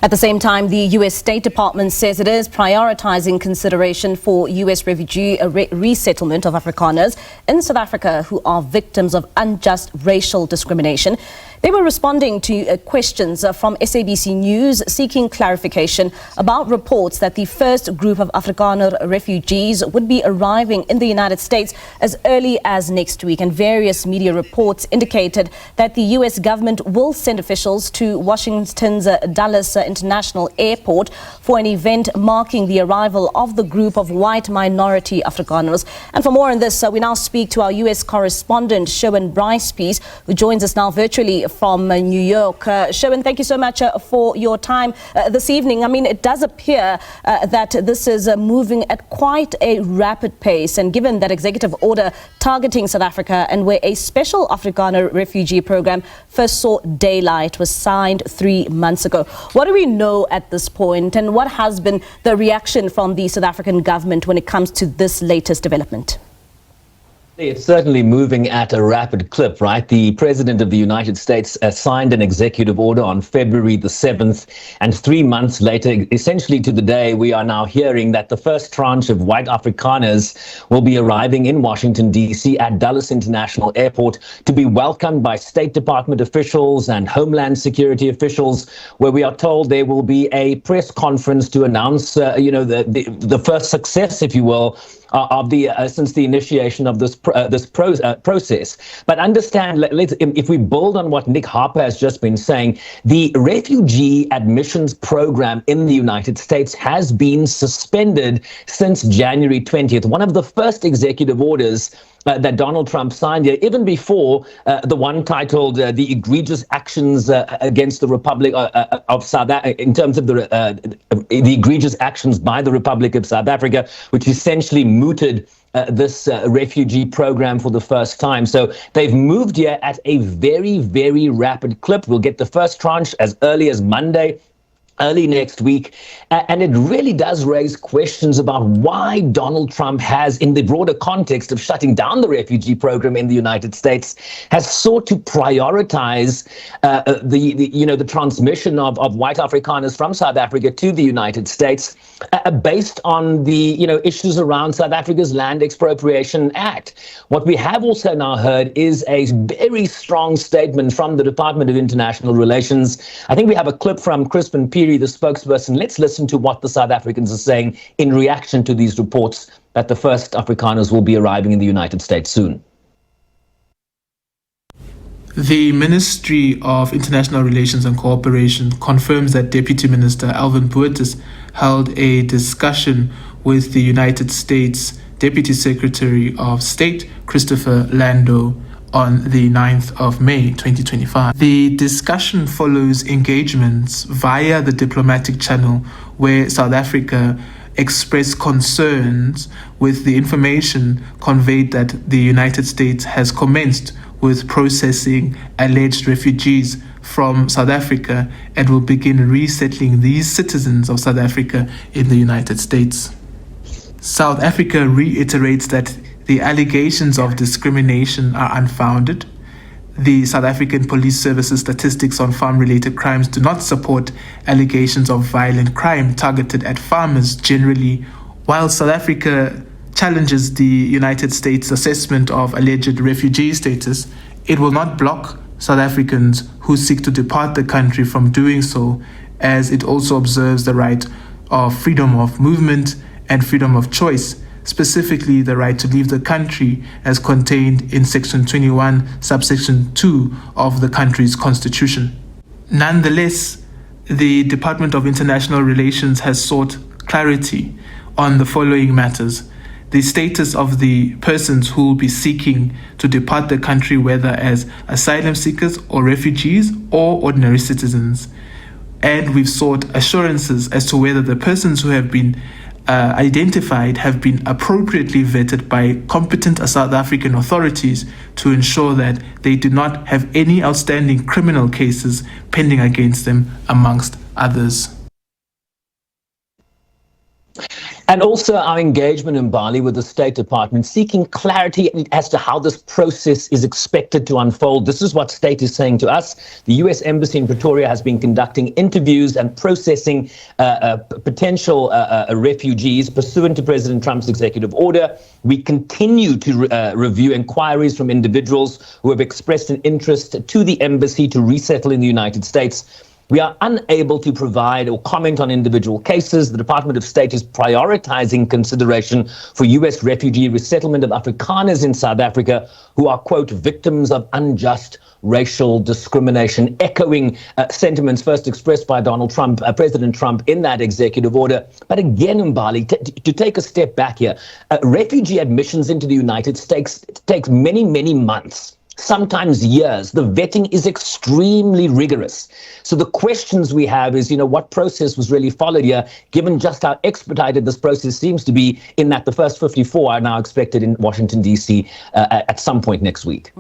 At the same time, the U.S. State Department says it is prioritizing consideration for U.S. refugee resettlement of Afrikaners in South Africa who are victims of unjust racial discrimination. They were responding to questions from SABC News seeking clarification about reports that the first group of Afrikaner refugees would be arriving in the United States as early as next week. And various media reports indicated that the U.S. government will send officials to Washington's Dulles International Airport for an event marking the arrival of the group of white minority Afrikaners. And for more on this, we now speak to our U.S. correspondent Sherwin Bryce-Pease, who joins us now virtually from New York. Sherwin, thank you so much for your time this evening. I mean, it does appear that this is moving at quite a rapid pace, and given that executive order targeting South Africa and where a special Afrikaner refugee program first saw daylight was signed 3 months ago. What do we know at this point, and what has been the reaction from the South African government when it comes to this latest development? It's certainly moving at a rapid clip, right? The President of the United States signed an executive order on February the 7th, and 3 months later, essentially to the day, we are now hearing that the first tranche of white Afrikaners will be arriving in Washington, D.C. at Dulles International Airport to be welcomed by State Department officials and Homeland Security officials, where we are told there will be a press conference to announce, the first success, if you will, of the since the initiation of this process. But understand, if we build on what Nick Harper has just been saying, the refugee admissions program in the United States has been suspended since January 20th. One of the first executive orders that Donald Trump signed here, even before the one titled the egregious actions against the Republic of South Africa, in terms of the egregious actions by the Republic of South Africa, which essentially mooted this refugee program for the first time. So they've moved here at a very, very rapid clip. We'll get the first tranche as early as Monday, early next week. And it really does raise questions about why Donald Trump has, in the broader context of shutting down the refugee program in the United States, has sought to prioritize the transmission of white Afrikaners from South Africa to the United States based on the issues around South Africa's Land Expropriation Act. What we have also now heard is a very strong statement from the Department of International Relations. I think we have a clip from Crispin Peary, the spokesperson. Let's listen to what the South Africans are saying in reaction to these reports that the first Afrikaners will be arriving in the United States soon. The Ministry of International Relations and Cooperation confirms that Deputy Minister Alvin Boertes held a discussion with the United States Deputy Secretary of State Christopher Lando on the 9th of May 2025. The discussion follows engagements via the diplomatic channel where South Africa expressed concerns with the information conveyed that the United States has commenced with processing alleged refugees from South Africa and will begin resettling these citizens of South Africa in the United States. South Africa reiterates that the allegations of discrimination are unfounded. The South African Police Service's statistics on farm-related crimes do not support allegations of violent crime targeted at farmers generally, while South Africa challenges the United States' assessment of alleged refugee status. It will not block South Africans who seek to depart the country from doing so, as it also observes the right of freedom of movement and freedom of choice, specifically the right to leave the country as contained in Section 21, subsection 2 of the country's constitution. Nonetheless, the Department of International Relations has sought clarity on the following matters: the status of the persons who will be seeking to depart the country, whether as asylum seekers or refugees or ordinary citizens. And we've sought assurances as to whether the persons who have been identified have been appropriately vetted by competent South African authorities to ensure that they do not have any outstanding criminal cases pending against them, amongst others. And also our engagement in Bali with the State Department, seeking clarity as to how this process is expected to unfold. This is what State is saying to us. The U.S. Embassy in Pretoria has been conducting interviews and processing potential refugees pursuant to President Trump's executive order. We continue to review inquiries from individuals who have expressed an interest to the embassy to resettle in the United States. We are unable to provide or comment on individual cases. The Department of State is prioritizing consideration for U.S. refugee resettlement of Afrikaners in South Africa who are, quote, victims of unjust racial discrimination, echoing sentiments first expressed by President Trump in that executive order. But again, Mbali, to take a step back here, refugee admissions into the United States takes many, many months, sometimes years. The vetting is extremely rigorous. So the questions we have is, what process was really followed here, given just how expedited this process seems to be, in that the first 54 are now expected in Washington, D.C. At some point next week.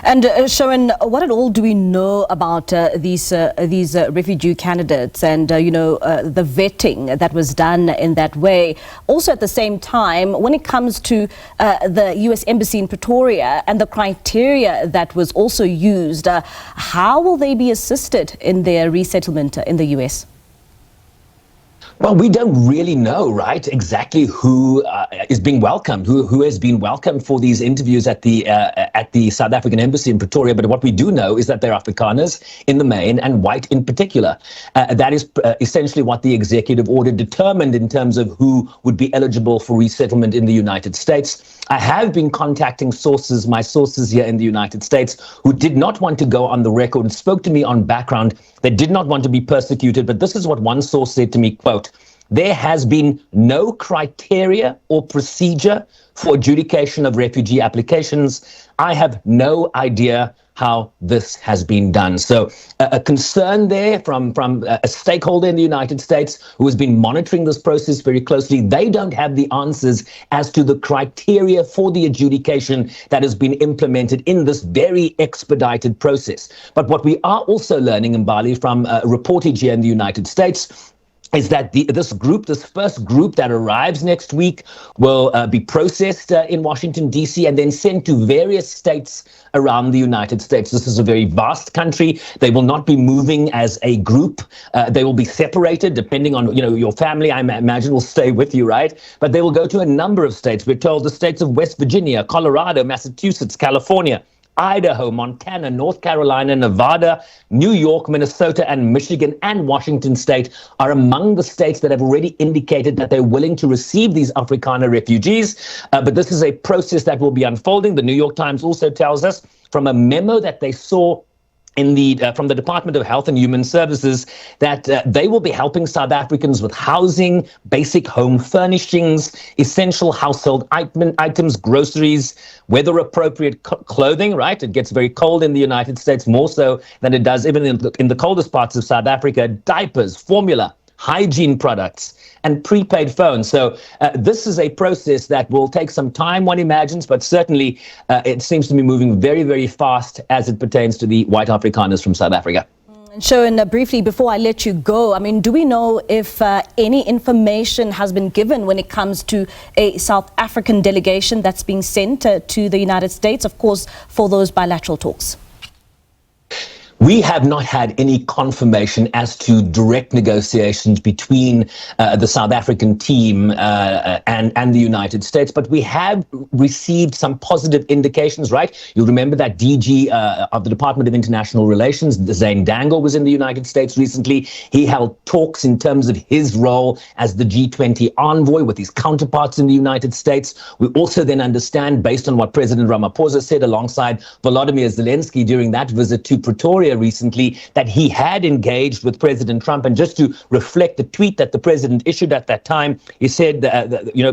And Sherwin, what at all do we know about these refugee candidates and, the vetting that was done in that way? Also, at the same time, when it comes to the U.S. Embassy in Pretoria and the criteria that was also used, how will they be assisted in their resettlement in the U.S.? Well, we don't really know, right, exactly who is being welcomed, who has been welcomed for these interviews at the South African Embassy in Pretoria. But what we do know is that they're Afrikaners in the main and white in particular. That is essentially what the executive order determined in terms of who would be eligible for resettlement in the United States. I have been contacting my sources here in the United States, who did not want to go on the record and spoke to me on background. They did not want to be persecuted, but this is what one source said to me, quote, "There has been no criteria or procedure for adjudication of refugee applications. I have no idea how this has been done." So a concern there from a stakeholder in the United States who has been monitoring this process very closely. They don't have the answers as to the criteria for the adjudication that has been implemented in this very expedited process. But what we are also learning in Bali from reportage here in the United States is that this first group that arrives next week will be processed in Washington, D.C., and then sent to various states around the United States. This is a very vast country. They will not be moving as a group. They will be separated depending on, your family, I imagine, will stay with you, right? But they will go to a number of states. We're told the states of West Virginia, Colorado, Massachusetts, California, Idaho, Montana, North Carolina, Nevada, New York, Minnesota, and Michigan, and Washington State are among the states that have already indicated that they're willing to receive these Afrikaner refugees. But this is a process that will be unfolding. The New York Times also tells us from a memo that they saw from the Department of Health and Human Services that they will be helping South Africans with housing, basic home furnishings, essential household items, groceries, weather-appropriate clothing, right? It gets very cold in the United States, more so than it does even in the coldest parts of South Africa, diapers, formula, hygiene products, and prepaid phones. So this is a process that will take some time, one imagines, but certainly it seems to be moving very, very fast as it pertains to the white Afrikaners from South Africa. Sherwin, briefly, before I let you go, do we know if any information has been given when it comes to a South African delegation that's being sent to the United States, of course, for those bilateral talks? We have not had any confirmation as to direct negotiations between the South African team and the United States, but we have received some positive indications, right? You'll remember that DG of the Department of International Relations, Zane Dangle, was in the United States recently. He held talks in terms of his role as the G20 envoy with his counterparts in the United States. We also then understand, based on what President Ramaphosa said alongside Volodymyr Zelensky during that visit to Pretoria recently, that he had engaged with President Trump. And just to reflect the tweet that the president issued at that time, he said,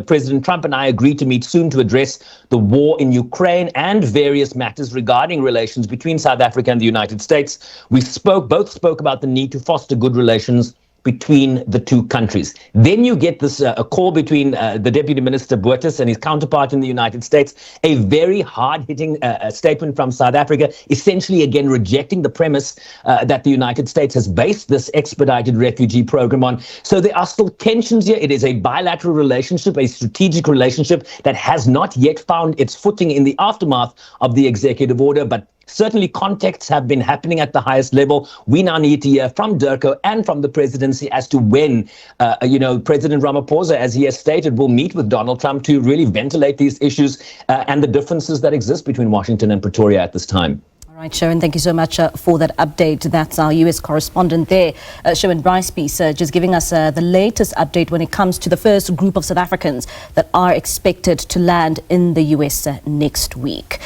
President Trump and I agreed to meet soon to address the war in Ukraine and various matters regarding relations between South Africa and the United States. We both spoke about the need to foster good relations between the two countries. Then you get this a call between the Deputy Minister Botha and his counterpart in the United States, a very hard-hitting statement from South Africa, essentially again rejecting the premise that the United States has based this expedited refugee program on. So there are still tensions here. It is a bilateral relationship, a strategic relationship that has not yet found its footing in the aftermath of the executive order, but certainly contacts have been happening at the highest level. We now need to hear from Durko and from the presidency as to when, President Ramaphosa, as he has stated, will meet with Donald Trump to really ventilate these issues and the differences that exist between Washington and Pretoria at this time. All right, Sherwin, thank you so much for that update. That's our U.S. correspondent there, Sherwin Bryce-Pease, just giving us the latest update when it comes to the first group of South Africans that are expected to land in the U.S. next week.